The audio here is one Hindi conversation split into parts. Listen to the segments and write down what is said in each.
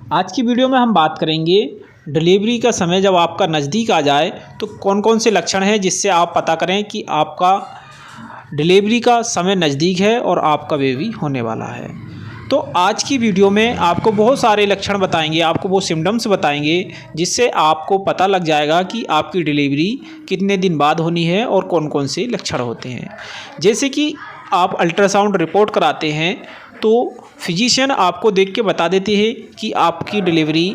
आज की वीडियो में हम बात करेंगे डिलीवरी का समय जब आपका नज़दीक आ जाए तो कौन कौन से लक्षण हैं जिससे आप पता करें कि आपका डिलीवरी का समय नज़दीक है और आपका बेबी होने वाला है। तो आज की वीडियो में आपको बहुत सारे लक्षण बताएंगे, आपको वो सिम्टम्स बताएंगे जिससे आपको पता लग जाएगा कि आपकी डिलीवरी कितने दिन बाद होनी है और कौन कौन से लक्षण होते हैं। जैसे कि आप अल्ट्रासाउंड रिपोर्ट कराते हैं तो फिजिशियन आपको देख के बता देती है कि आपकी डिलीवरी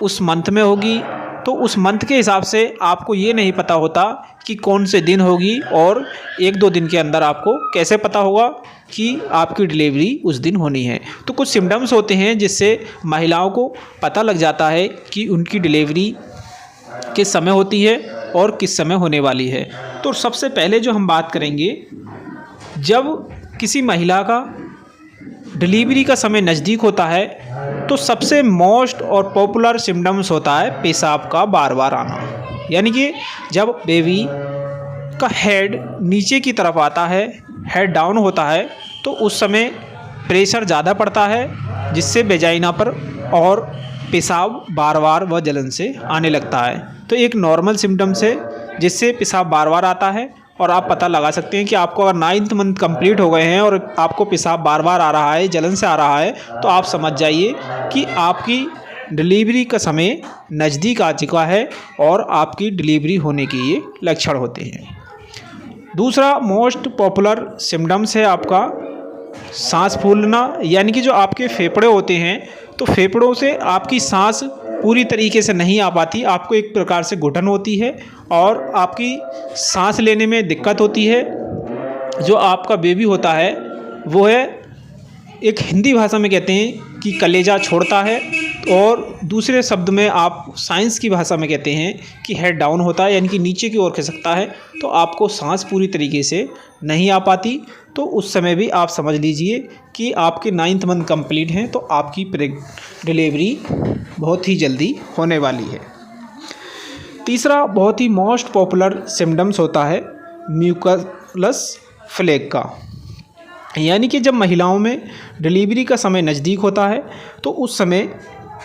उस मंथ में होगी, तो उस मंथ के हिसाब से आपको ये नहीं पता होता कि कौन से दिन होगी और एक दो दिन के अंदर आपको कैसे पता होगा कि आपकी डिलीवरी उस दिन होनी है। तो कुछ सिम्टम्स होते हैं जिससे महिलाओं को पता लग जाता है कि उनकी डिलीवरी किस समय होती है और किस समय होने वाली है। तो सबसे पहले जो हम बात करेंगे, जब किसी महिला का डिलीवरी का समय नज़दीक होता है तो सबसे मोस्ट और पॉपुलर सिम्टम्स होता है पेशाब का बार बार आना। यानी कि जब बेबी का हेड नीचे की तरफ आता है, हेड डाउन होता है, तो उस समय प्रेशर ज़्यादा पड़ता है जिससे वेजाइना पर और पेशाब बार बार व जलन से आने लगता है। तो एक नॉर्मल सिम्टम्स है जिससे पेशाब बार बार आता है और आप पता लगा सकते हैं कि आपको अगर 9th मंथ कंप्लीट हो गए हैं और आपको पेशाब बार बार आ रहा है, जलन से आ रहा है, तो आप समझ जाइए कि आपकी डिलीवरी का समय नज़दीक आ चुका है और आपकी डिलीवरी होने के ये लक्षण होते हैं। दूसरा मोस्ट पॉपुलर सिम्टम्स है आपका सांस फूलना। यानी कि जो आपके फेफड़े होते हैं तो फेफड़ों से आपकी सांस पूरी तरीके से नहीं आ पाती, आपको एक प्रकार से घुटन होती है और आपकी सांस लेने में दिक्कत होती है। जो आपका बेबी होता है वो है, एक हिंदी भाषा में कहते हैं कि कलेजा छोड़ता है, और दूसरे शब्द में आप साइंस की भाषा में कहते हैं कि हेड डाउन होता है, यानी कि नीचे की ओर खिसकता है, तो आपको सांस पूरी तरीके से नहीं आ पाती। तो उस समय भी आप समझ लीजिए कि आपके 9th मंथ कंप्लीट हैं, तो आपकी डिलीवरी बहुत ही जल्दी होने वाली है। तीसरा बहुत ही मोस्ट पॉपुलर सिम्टम्स होता है म्यूकस फ्लैग का। यानी कि जब महिलाओं में डिलीवरी का समय नज़दीक होता है तो उस समय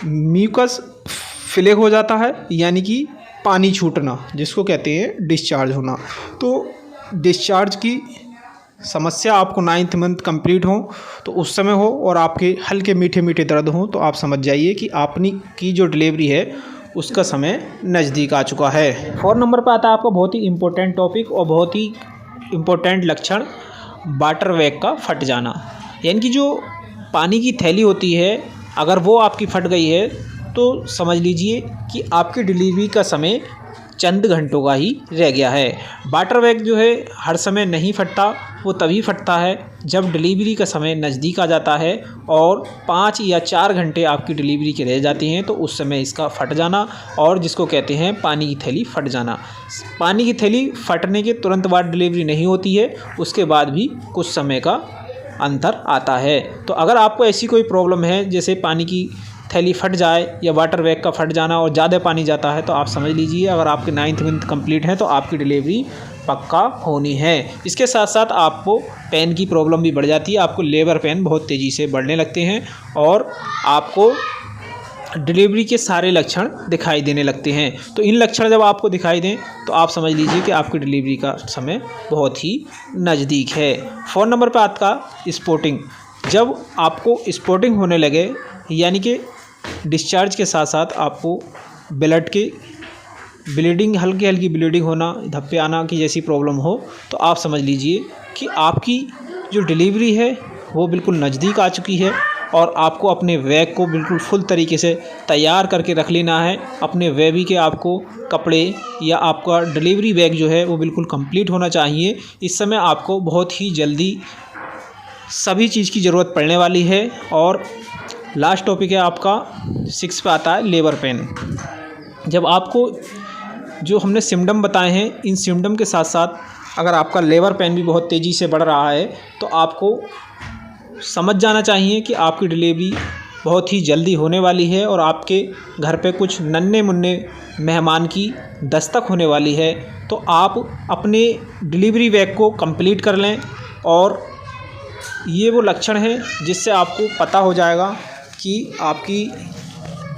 म्यूकस फ्लैग हो जाता है, यानी कि पानी छूटना, जिसको कहते हैं डिस्चार्ज होना। तो डिस्चार्ज की समस्या आपको 9th मंथ कंप्लीट हो तो उस समय हो और आपके हल्के मीठे मीठे दर्द हो, तो आप समझ जाइए कि आपने की जो डिलीवरी है उसका समय नज़दीक आ चुका है। 4 नंबर पर आता है आपका बहुत ही इम्पोर्टेंट टॉपिक और बहुत ही इम्पोर्टेंट लक्षण, वाटर बैग का फट जाना। यानी कि जो पानी की थैली होती है, अगर वो आपकी फट गई है तो समझ लीजिए कि आपकी डिलीवरी का समय चंद घंटों का ही रह गया है। वाटर बैग जो है हर समय नहीं फटता, वो तभी फटता है जब डिलीवरी का समय नज़दीक आ जाता है और 5 या 4 घंटे आपकी डिलीवरी के रह जाते हैं, तो उस समय इसका फट जाना, और जिसको कहते हैं पानी की थैली फट जाना। पानी की थैली फटने के तुरंत बाद डिलीवरी नहीं होती है, उसके बाद भी कुछ समय का अंतर आता है। तो अगर आपको ऐसी कोई प्रॉब्लम है जैसे पानी की थैली फट जाए या वाटर बैग का फट जाना और ज़्यादा पानी जाता है, तो आप समझ लीजिए अगर आपके 9th मंथ कंप्लीट है तो आपकी डिलीवरी पक्का होनी है। इसके साथ साथ आपको पेन की प्रॉब्लम भी बढ़ जाती है, आपको लेबर पेन बहुत तेज़ी से बढ़ने लगते हैं और आपको डिलीवरी के सारे लक्षण दिखाई देने लगते हैं। तो इन लक्षण जब आपको दिखाई दें तो आप समझ लीजिए कि आपकी डिलीवरी का समय बहुत ही नज़दीक है। 4 नंबर पर आपका स्पॉटिंग। जब आपको स्पॉटिंग होने लगे, यानी कि डिस्चार्ज के साथ साथ आपको ब्लड के ब्लीडिंग, हल्की हल्की ब्लीडिंग होना, धब्बे आना की जैसी प्रॉब्लम हो, तो आप समझ लीजिए कि आपकी जो डिलीवरी है वो बिल्कुल नज़दीक आ चुकी है और आपको अपने बैग को बिल्कुल फुल तरीके से तैयार करके रख लेना है। अपने बेबी के आपको कपड़े या आपका डिलीवरी बैग जो है वो बिल्कुल कंप्लीट होना चाहिए। इस समय आपको बहुत ही जल्दी सभी चीज़ की ज़रूरत पड़ने वाली है। और लास्ट टॉपिक है आपका 6 पे आता है लेबर पेन। जब आपको जो हमने सिम्टम बताए हैं, इन सिम्टम के साथ साथ अगर आपका लेबर पेन भी बहुत तेज़ी से बढ़ रहा है तो आपको समझ जाना चाहिए कि आपकी डिलीवरी बहुत ही जल्दी होने वाली है और आपके घर पे कुछ नन्हे मुन्ने मेहमान की दस्तक होने वाली है। तो आप अपने डिलीवरी बैग को कंप्लीट कर लें, और ये वो लक्षण हैं जिससे आपको पता हो जाएगा कि आपकी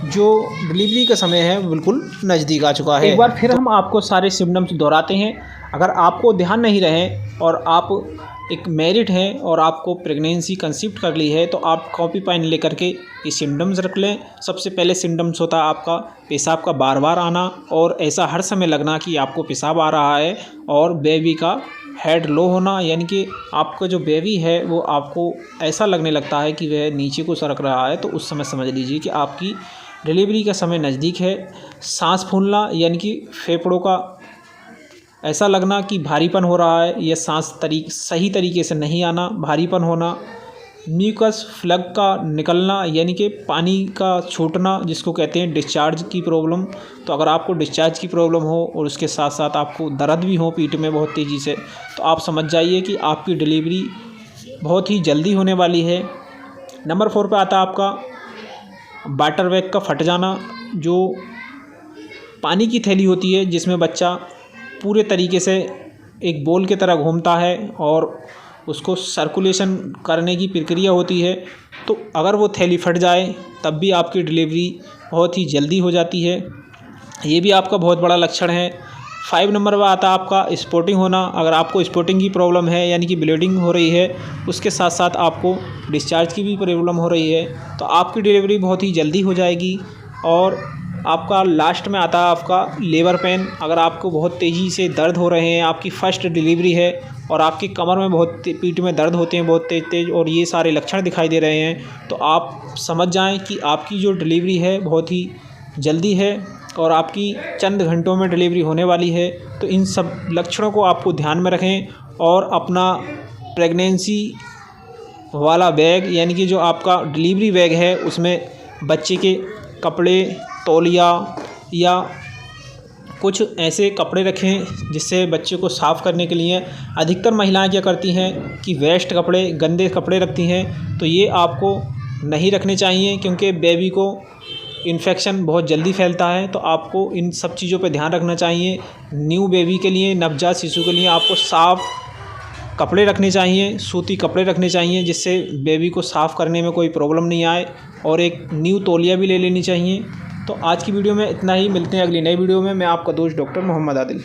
जो डिलीवरी का समय है वो बिल्कुल नज़दीक आ चुका है। एक बार फिर हम आपको सारे सिम्टम्स दोहराते हैं। अगर आपको ध्यान नहीं रहे और आप एक मैरिड हैं और आपको प्रेगनेंसी कंसीव कर ली है तो आप कॉपी पेन लेकर के ये सिम्टम्स रख लें। सबसे पहले सिम्टम्स होता है आपका पेशाब का बार बार आना और ऐसा हर समय लगना कि आपको पेशाब आ रहा है, और बेबी का हेड लो होना, यानी कि आपका जो बेबी है वो आपको ऐसा लगने लगता है कि वह नीचे को सरक रहा है, तो उस समय समझ लीजिए कि आपकी डिलीवरी का समय नज़दीक है। सांस फूलना यानी कि फेफड़ों का ऐसा लगना कि भारीपन हो रहा है या सांस सही तरीके से नहीं आना, भारीपन होना। म्यूकस फ्लग का निकलना यानी कि पानी का छूटना, जिसको कहते हैं डिस्चार्ज की प्रॉब्लम। तो अगर आपको डिस्चार्ज की प्रॉब्लम हो और उसके साथ साथ आपको दर्द भी हो पीठ में बहुत तेज़ी से, तो आप समझ जाइए कि आपकी डिलीवरी बहुत ही जल्दी होने वाली है। नंबर 4 पे आता है आपका वाटर बैग का फट जाना, जो पानी की थैली होती है जिसमें बच्चा पूरे तरीके से एक बॉल की तरह घूमता है और उसको सर्कुलेशन करने की प्रक्रिया होती है। तो अगर वो थैली फट जाए तब भी आपकी डिलीवरी बहुत ही जल्दी हो जाती है। ये भी आपका बहुत बड़ा लक्षण है। 5 नंबर पर आता है आपका स्पॉटिंग होना। अगर आपको स्पॉटिंग की प्रॉब्लम है यानी कि ब्लीडिंग हो रही है, उसके साथ साथ आपको डिस्चार्ज की भी प्रॉब्लम हो रही है, तो आपकी डिलीवरी बहुत ही जल्दी हो जाएगी। और आपका लास्ट में आता है आपका लेबर पेन। अगर आपको बहुत तेज़ी से दर्द हो रहे हैं, आपकी फ़र्स्ट डिलीवरी है और आपकी कमर में बहुत पीठ में दर्द होते हैं बहुत तेज़ और ये सारे लक्षण दिखाई दे रहे हैं, तो आप समझ जाएं कि आपकी जो डिलीवरी है बहुत ही जल्दी है और आपकी चंद घंटों में डिलीवरी होने वाली है। तो इन सब लक्षणों को आपको ध्यान में रखें और अपना प्रेगनेंसी वाला बैग यानी कि जो आपका डिलीवरी बैग है उसमें बच्चे के कपड़े, तौलिया या कुछ ऐसे कपड़े रखें जिससे बच्चे को साफ़ करने के लिए। अधिकतर महिलाएं क्या करती हैं कि वेस्ट कपड़े, गंदे कपड़े रखती हैं, तो ये आपको नहीं रखने चाहिए क्योंकि बेबी को इन्फेक्शन बहुत जल्दी फैलता है। तो आपको इन सब चीज़ों पे ध्यान रखना चाहिए। न्यू बेबी के लिए, नवजात शिशु के लिए आपको साफ़ कपड़े रखने चाहिए, सूती कपड़े रखने चाहिए जिससे बेबी को साफ़ करने में कोई प्रॉब्लम नहीं आए, और एक न्यू तौलिया भी ले लेनी चाहिए। तो आज की वीडियो में इतना ही। मिलते हैं अगली नई वीडियो में। मैं आपका दोस्त डॉक्टर मोहम्मद आदिल।